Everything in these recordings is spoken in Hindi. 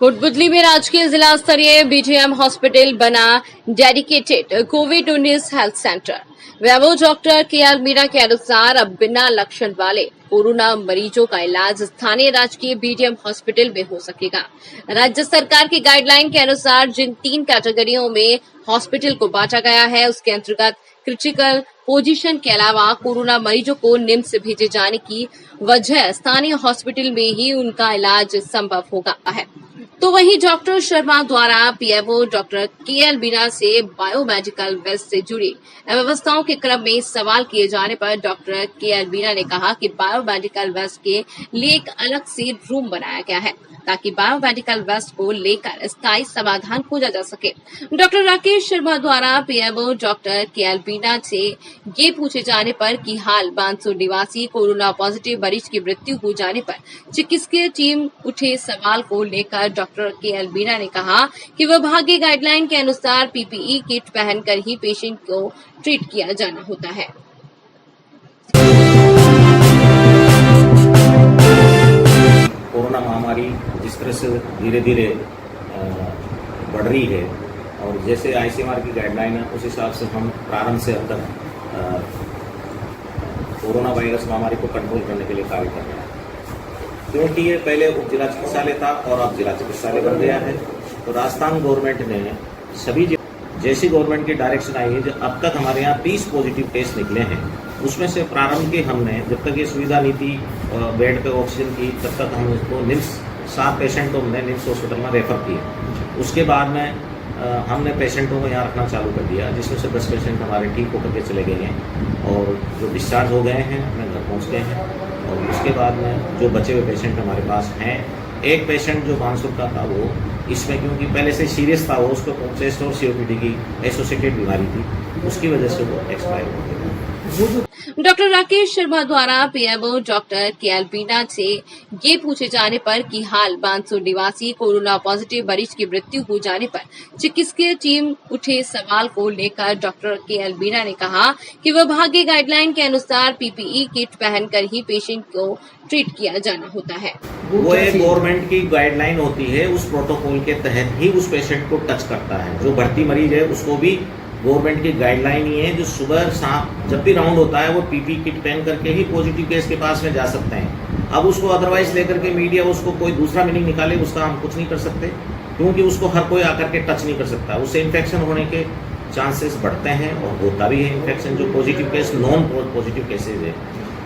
कोटपुतली में राजकीय जिला स्तरीय बीटीएम हॉस्पिटल बना डेडिकेटेड कोविड-19 हेल्थ सेंटर। वैभव डॉक्टर केएल मीणा के अनुसार अब बिना लक्षण वाले कोरोना मरीजों का इलाज स्थानीय राजकीय बीटीएम हॉस्पिटल में हो सकेगा। राज्य सरकार की गाइडलाइन के अनुसार जिन 3 कैटेगरियों में हॉस्पिटल को बांटा गया है, उसके अंतर्गत क्रिटिकल पोजीशन के अलावा कोरोना मरीजों को निम्स भेजे जाने की वजह स्थानीय हॉस्पिटल में ही उनका इलाज संभव होगा है। तो वहीं डॉक्टर शर्मा द्वारा पीएमओ डॉक्टर केएल मीणा से बायोमेडिकल वेस्ट से जुड़ी व्यवस्थाओं के क्रम में सवाल किए जाने पर डॉक्टर केएल मीणा ने कहा कि बायोमेडिकल वेस्ट के लिए एक अलग से रूम बनाया गया है ताकि बायोमेडिकल वेस्ट को लेकर स्थायी समाधान खोजा जा सके। डॉक्टर राकेश शर्मा द्वारा पीएमओ डॉक्टर केएल मीणा से ये पूछे जाने पर कि हाल 500 निवासी कोरोना पॉजिटिव मरीज की मृत्यु हो जाने पर चिकित्सकीय टीम उठे सवाल को लेकर डॉक्टर केएल मीणा ने कहा कि विभागीय गाइडलाइन के अनुसार पीपीई किट पहनकर ही पेशेंट को ट्रीट किया जाना होता है। कोरोना महामारी जिस तरह से धीरे धीरे बढ़ रही है और जैसे आईसीएमआर की गाइडलाइन है उस हिसाब से हम प्रारंभ से अब तक कोरोना वायरस महामारी को कंट्रोल करने के लिए कार्य कर रहे हैं। क्योंकि ये पहले उप जिला चिकित्सालय था और अब जिला चिकित्सालय बन गया है, तो राजस्थान गवर्नमेंट ने सभी जैसी गवर्नमेंट की डायरेक्शन आई है, जो अब तक हमारे यहाँ 30 पॉजिटिव केस निकले हैं, उसमें से प्रारंभ के हमने जब तक ये सुविधा नहीं थी बेड पे ऑक्सीजन की, तब तक हम इसको निम्स 7 पेशेंट को हमने निम्स हॉस्पिटल में रेफर किए। उसके बाद में हमने पेशेंटों को यहाँ रखना चालू कर दिया, जिसमें से 10 पेशेंट हमारे ठीक होकर के चले गए हैं और जो डिस्चार्ज हो गए हैं अपने घर पहुँच गए हैं। और उसके बाद में जो बचे हुए पेशेंट हमारे पास हैं, एक पेशेंट जो बांसुर का था वो इसमें क्योंकि पहले से सीरियस था, वो उसको चेस्ट और सीओपीडी की एसोसिएटेड बीमारी थी, उसकी वजह से वो एक्सपायर हो गया। डॉक्टर राकेश शर्मा द्वारा पीएमओ डॉक्टर केएल मीणा से ये पूछे जाने पर कि हाल 500 निवासी कोरोना पॉजिटिव मरीज की मृत्यु हो जाने पर चिकित्सकीय टीम उठे सवाल को लेकर डॉक्टर केएल मीणा ने कहा कि विभागीय गाइडलाइन के अनुसार पीपीई किट पहनकर ही पेशेंट को ट्रीट किया जाना होता है। वो एक गवर्नमेंट की गाइडलाइन होती है, उस प्रोटोकॉल के तहत ही उस पेशेंट को टच करता है। जो भर्ती मरीज है उसको भी गवर्नमेंट की गाइडलाइन ही है, जो सुबह शाम जब भी राउंड होता है वो पीपी किट पहन करके ही पॉजिटिव केस के पास में जा सकते हैं। अब उसको अदरवाइज लेकर के मीडिया उसको कोई दूसरा मीनिंग निकाले, उसका हम कुछ नहीं कर सकते, क्योंकि उसको हर कोई आकर के टच नहीं कर सकता। उससे इन्फेक्शन होने के चांसेस बढ़ते हैं और होता भी है इन्फेक्शन। जो positive case non positive cases है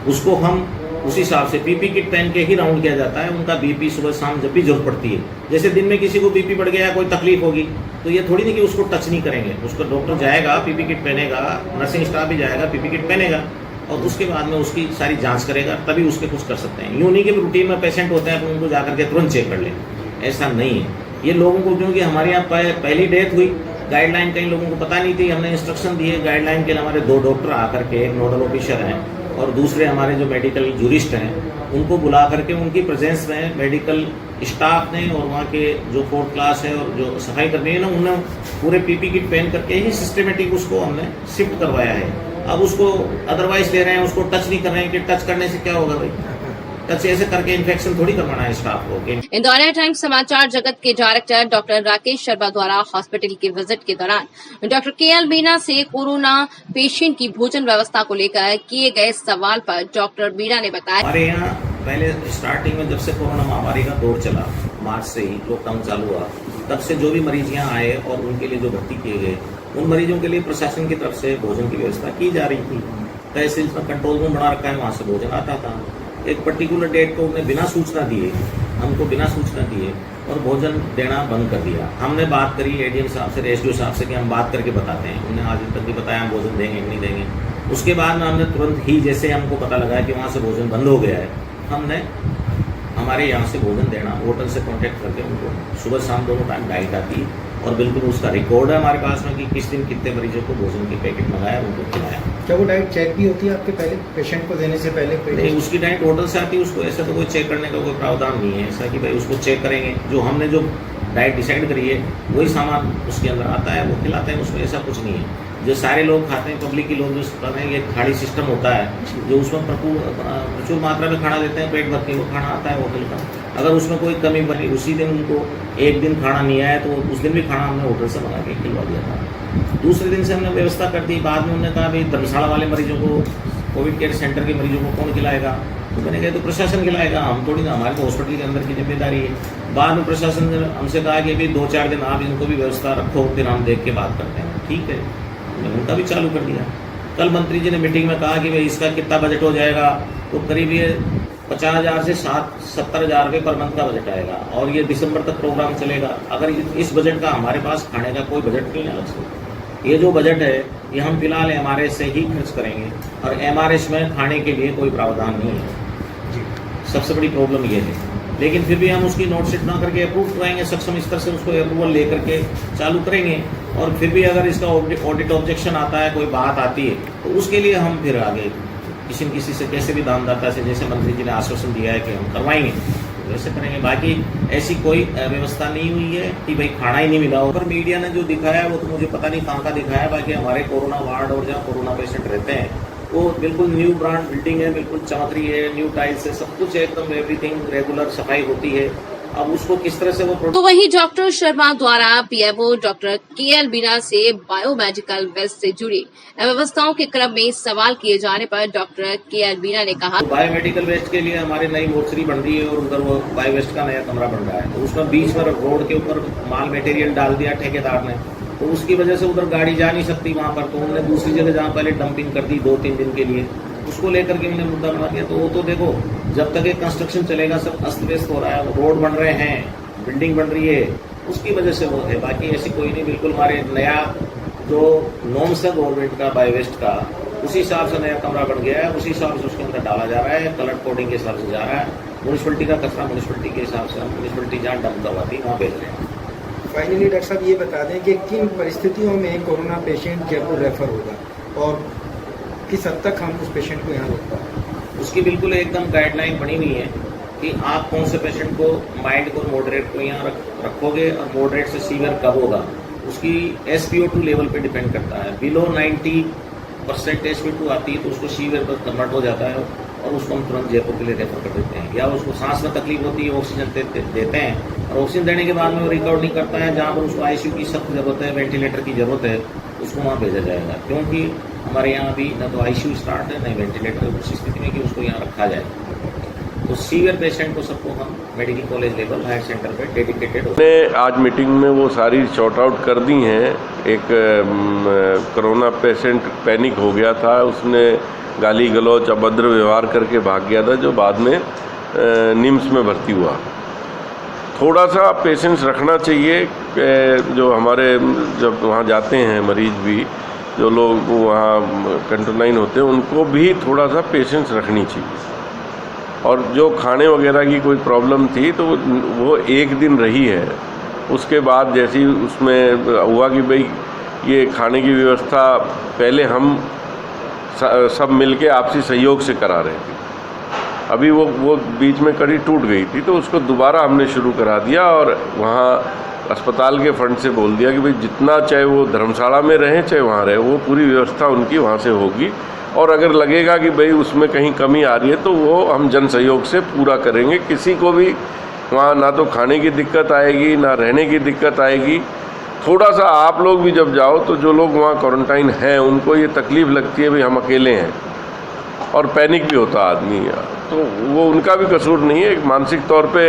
उसको हम उस हिसाब से पीपी किट पहन के ही राउंड किया जाता है। उनका बीपी सुबह शाम जब भी जरूरत पड़ती है, जैसे दिन में किसी को बीपी बढ़ गया, कोई तकलीफ होगी, तो ये थोड़ी नहीं कि उसको टच नहीं करेंगे। उसको डॉक्टर जाएगा, पीपी किट पहनेगा, नर्सिंग स्टाफ भी जाएगा, पीपी किट पहनेगा और उसके बाद में उसकी सारी जांच करेगा, तभी उसके कुछ कर सकते हैं। यूं नहीं कि रूटीन में पेशेंट होते हैं उनको जाकर के तुरंत चेक कर लें, ऐसा नहीं है। ये लोगों को, क्योंकि हमारे यहाँ पहली डेथ हुई, गाइडलाइन कई लोगों को पता नहीं थी, हमने इंस्ट्रक्शन दिए गाइडलाइन के लिए। हमारे 2 डॉक्टर आकर के, एक नोडल ऑफिसर हैं और दूसरे हमारे जो मेडिकल जूरिस्ट हैं, उनको बुला करके उनकी प्रेजेंस में मेडिकल स्टाफ ने और वहाँ के जो 4th क्लास है और जो सफाई कर्मी है ना, उन्होंने पूरे पीपी किट पहन करके ही सिस्टमेटिक उसको हमने शिफ्ट करवाया है। अब उसको अदरवाइज ले रहे हैं, उसको टच नहीं कर रहे हैं कि टच करने से क्या होगा भाई, टच ऐसे करके इन्फेक्शन थोड़ी करवाना है स्टाफ को। इंदौर टाइम्स समाचार जगत के डायरेक्टर डॉक्टर राकेश शर्मा द्वारा हॉस्पिटल के विजिट के दौरान डॉक्टर केएल मीणा से कोरोना पेशेंट की भोजन व्यवस्था को लेकर किए गए सवाल पर डॉक्टर मीणा ने बताया, हमारे यहाँ पहले स्टार्टिंग में जब से कोरोना महामारी का दौर चला, मार्च से ही लॉकडाउन चालू हुआ, तब से जो भी मरीज यहाँ आए और उनके लिए जो भर्ती किए गए, उन मरीजों के लिए प्रशासन की तरफ से भोजन की व्यवस्था की जा रही थी। तहसील में कंट्रोल रूम बना रखा है, वहाँ से भोजन आता था। एक पर्टिकुलर डेट को उन्हें बिना सूचना दिए, हमको बिना सूचना दिए और भोजन देना बंद कर दिया। हमने बात करी एडीएम साहब से, एसडीओ साहब से कि हम बात करके बताते हैं, उन्हें आज तक भी बताया हम भोजन देंगे कि नहीं देंगे। उसके बाद में हमने तुरंत ही, जैसे हमको पता लगा कि वहाँ से भोजन बंद हो गया है, हमने हमारे यहाँ से भोजन देना, होटल से कांटेक्ट करके उनको सुबह शाम दोनों टाइम डाइट आती है और बिल्कुल उसका रिकॉर्ड है हमारे पास में कि किस दिन कितने मरीजों को भोजन की पैकेट मंगाया, उनको खिलाया। क्या वो डाइट चेक भी होती है आपके पहले पेशेंट को देने से पहले? नहीं, उसकी डाइट होटल से आती है, उसको ऐसा तो कोई चेक करने का कोई प्रावधान नहीं है ऐसा कि भाई उसको चेक करेंगे। जो हमने जो डाइट डिसाइड करी है वही सामान उसके अंदर आता है, वो खिलाते हैं, उसमें ऐसा कुछ नहीं है। जो सारे लोग खाते हैं, पब्लिक के लोग जो कर रहे हैं, ये थाली सिस्टम होता है जो उसमें प्रचुर मात्रा में खाना देते हैं, पेट भर के वो खाना आता है होटल का। अगर उसमें कोई कमी बनी, उसी दिन उनको एक दिन खाना नहीं आया तो उस दिन भी खाना हमने होटल से मंगा के खिलवा दिया था। दूसरे दिन से हमने व्यवस्था कर दी। बाद में उन्होंने कहा भाई धर्मशाला वाले मरीजों को, कोविड केयर सेंटर के मरीजों को कौन खिलाएगा? तो मैंने कहा तो प्रशासन खिलाएगा, हम थोड़ी ना, हमारे तो हॉस्पिटल के अंदर की जिम्मेदारी है। बाद में प्रशासन ने हमसे कहा कि अभी 2-4 दिन आप इनको भी व्यवस्था रखो, फिर हम देख के बात करते हैं। ठीक है, मैंने उनका भी चालू कर दिया। कल मंत्री जी ने मीटिंग में कहा कि भाई इसका कितना बजट हो जाएगा, तो करीब ये 50,000 से 70,000 रुपये पर मंथ का बजट आएगा और ये दिसंबर तक प्रोग्राम चलेगा। अगर इस बजट का हमारे पास खाने का कोई बजट नहीं है अलग से। ये जो बजट है ये हम फिलहाल MRS से ही खर्च करेंगे और MRS में खाने के लिए कोई प्रावधान नहीं है। सबसे बड़ी प्रॉब्लम ये है, लेकिन फिर भी हम उसकी नोट शीट ना करके अप्रूव कराएंगे, सक्षम स्तर से उसको अप्रूवल लेकर के चालू करेंगे। और फिर भी अगर इसका ऑडिट ऑब्जेक्शन आता है, कोई बात आती है, तो उसके लिए हम फिर आगे किसी न किसी से, कैसे भी दानदाता से, जैसे मंत्री जी ने आश्वासन दिया है कि हम करवाएंगे, तो वैसे करेंगे। बाकी ऐसी कोई व्यवस्था नहीं हुई है कि भाई खाना ही नहीं मिला हो। पर मीडिया ने जो दिखाया वो तो मुझे पता नहीं कहाँ का दिखाया। बाकी हमारे कोरोना वार्ड और जहाँ कोरोना पेशेंट रहते हैं वो बिल्कुल न्यू ब्रांड बिल्डिंग है, बिल्कुल चमक रही है, न्यू टाइल्स है, सब कुछ एकदम एवरीथिंग रेगुलर सफाई होती है। अब उसको किस तरह से वो तो वहीं डॉक्टर शर्मा द्वारा PMO डॉक्टर KL मीणा से बायोमेडिकल वेस्ट से जुड़ी व्यवस्थाओं के क्रम में सवाल किए जाने पर डॉक्टर KL मीणा ने कहा, बायोमेडिकल वेस्ट के लिए हमारी नई मोर्चरी बन रही है और उधर वो बायो वेस्ट का नया कमरा बन रहा है। तो उसमें बीच में रोड के ऊपर माल मटेरियल डाल दिया ठेकेदार ने, तो उसकी वजह से उधर गाड़ी जा नहीं सकती वहाँ पर। तो उन्होंने दूसरी जगह जहाँ पहले डंपिंग कर दी 2-3 दिन के लिए, उसको लेकर के हमने मुद्दा बना दिया। तो वो तो देखो, जब तक ये कंस्ट्रक्शन चलेगा सब अस्त व्यस्त हो रहा है, रोड बन रहे हैं, बिल्डिंग बन रही है, उसकी वजह से वो है। बाकी ऐसी कोई नहीं, बिल्कुल हमारे नया जो नॉर्म्स है गवर्नमेंट का बायो वेस्ट का, उसी हिसाब से नया कमरा बन गया है, उसी हिसाब से उसके अंदर डाला जा रहा है, कलर कोडिंग के हिसाब से जा रहा है। म्यूनिसिपलिटी का कचरा म्यूनिसिपलिटी के हिसाब से हम म्यूनिसिपलिटी जहाँ डंप करवाती है वहाँ भेज रहे हैं। फाइनली डॉक्टर साहब ये बता दें कि किन परिस्थितियों में कोरोना पेशेंट जयपुर रेफर होगा और किस हद तक हम उस पेशेंट को यहाँ रोक पाएं? उसकी बिल्कुल एकदम गाइडलाइन बनी हुई है कि आप कौन से पेशेंट को, माइल्ड को, मॉडरेट को यहाँ रखोगे और मॉडरेट से सीवियर कब होगा, उसकी SpO2 लेवल पे डिपेंड करता है। बिलो 90% SpO2 आती है तो उसको सीवियर पर कन्वर्ट हो जाता है और उसको हम तुरंत जयपुर के लिए रेफर कर देते हैं। या उसको सांस में तकलीफ होती है, ऑक्सीजन देते हैं और ऑक्सीजन देने के बाद में वो रिकवर नहीं करता है, जहाँ पर उसको ICU की सख्त जरूरत है, वेंटिलेटर की जरूरत है, उसको वहाँ भेजा जाएगा। क्योंकि हमारे यहाँ अभी न तो ICU स्टार्ट है न वेंटिलेटर, उस स्थिति में कि उसको यहाँ रखा जाए। तो सीवियर पेशेंट को सबको हम medical college level higher centre पे डेडिकेटेड ने आज मीटिंग में वो सारी शॉर्ट आउट कर दी हैं। एक कोरोना पेशेंट पैनिक हो गया था, उसने गाली गलौच अभद्र व्यवहार करके भाग गया था, जो बाद में निम्स में भर्ती हुआ। थोड़ा सा पेशेंस रखना चाहिए, जो हमारे जब वहाँ जाते हैं मरीज भी, जो लोग वहाँ कंटोनाइन होते हैं, उनको भी थोड़ा सा पेशेंस रखनी चाहिए। और जो खाने वगैरह की कोई प्रॉब्लम थी तो वो एक दिन रही है, उसके बाद जैसी उसमें हुआ कि भाई ये खाने की व्यवस्था पहले हम सब मिलके आपसी सहयोग से करा रहे थे, अभी वो बीच में कड़ी टूट गई थी तो उसको दोबारा हमने शुरू करा दिया और वहाँ अस्पताल के फंड से बोल दिया कि भाई जितना चाहे वो धर्मशाला में रहें चाहे वहाँ रहे, वो पूरी व्यवस्था उनकी वहाँ से होगी। और अगर लगेगा कि भाई उसमें कहीं कमी आ रही है तो वो हम जन सहयोग से पूरा करेंगे। किसी को भी वहाँ ना तो खाने की दिक्कत आएगी ना रहने की दिक्कत आएगी। थोड़ा सा आप लोग भी जब जाओ तो जो लोग वहाँ क्वारंटाइन हैं उनको ये तकलीफ़ लगती है भाई हम अकेले हैं, और पैनिक भी होता आदमी, तो वो उनका भी कसूर नहीं है, एक मानसिक तौर पे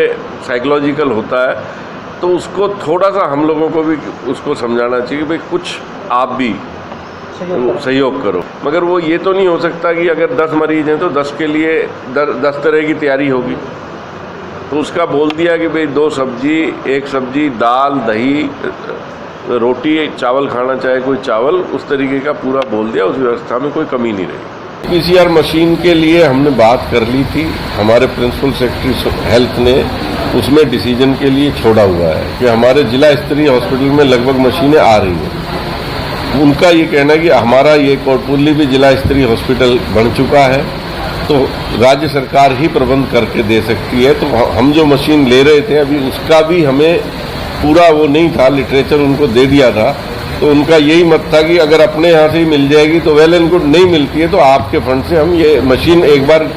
साइकोलॉजिकल होता है। तो उसको थोड़ा सा हम लोगों को भी उसको समझाना चाहिए भाई कुछ आप भी सहयोग करो। मगर वो ये तो नहीं हो सकता कि अगर 10 मरीज हैं तो 10 के लिए 10 तरह की तैयारी होगी। तो उसका बोल दिया कि भाई 2 सब्जी, 1 सब्जी, दाल, दही, रोटी, चावल खाना चाहे कोई चावल, उस तरीके का पूरा बोल दिया। उस व्यवस्था में कोई कमी नहीं रही। PCR मशीन के लिए हमने बात कर ली थी, हमारे प्रिंसिपल सेक्रेटरी हेल्थ ने उसमें डिसीजन के लिए छोड़ा हुआ है कि हमारे जिला स्तरीय हॉस्पिटल में लगभग मशीनें आ रही हैं। उनका ये कहना है कि हमारा ये कोटपुतली भी जिला स्तरीय हॉस्पिटल बन चुका है तो राज्य सरकार ही प्रबंध करके दे सकती है। तो हम जो मशीन ले रहे थे अभी उसका भी हमें पूरा वो नहीं था, लिटरेचर उनको दे दिया था। तो उनका यही मत था कि अगर अपने यहाँ से ही मिल जाएगी तो वेल एंड गुड, नहीं मिलती है तो आपके फंड से हम ये मशीन एक बार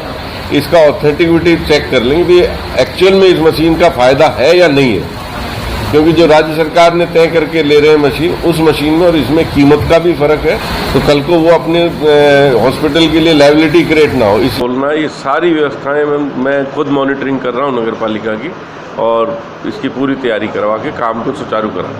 इसका ऑथेंटिसिटी चेक कर लेंगे कि एक्चुअल में इस मशीन का फायदा है या नहीं है, क्योंकि जो राज्य सरकार ने तय करके ले रहे हैं मशीन, उस मशीन में और इसमें कीमत का भी फर्क है, तो कल को वो अपने हॉस्पिटल के लिए लायबिलिटी क्रिएट ना हो। इस बोलना ये सारी व्यवस्थाएं मैं खुद मॉनिटरिंग कर रहा हूँ नगर पालिका की, और इसकी पूरी तैयारी करवा के काम को सुचारू करा।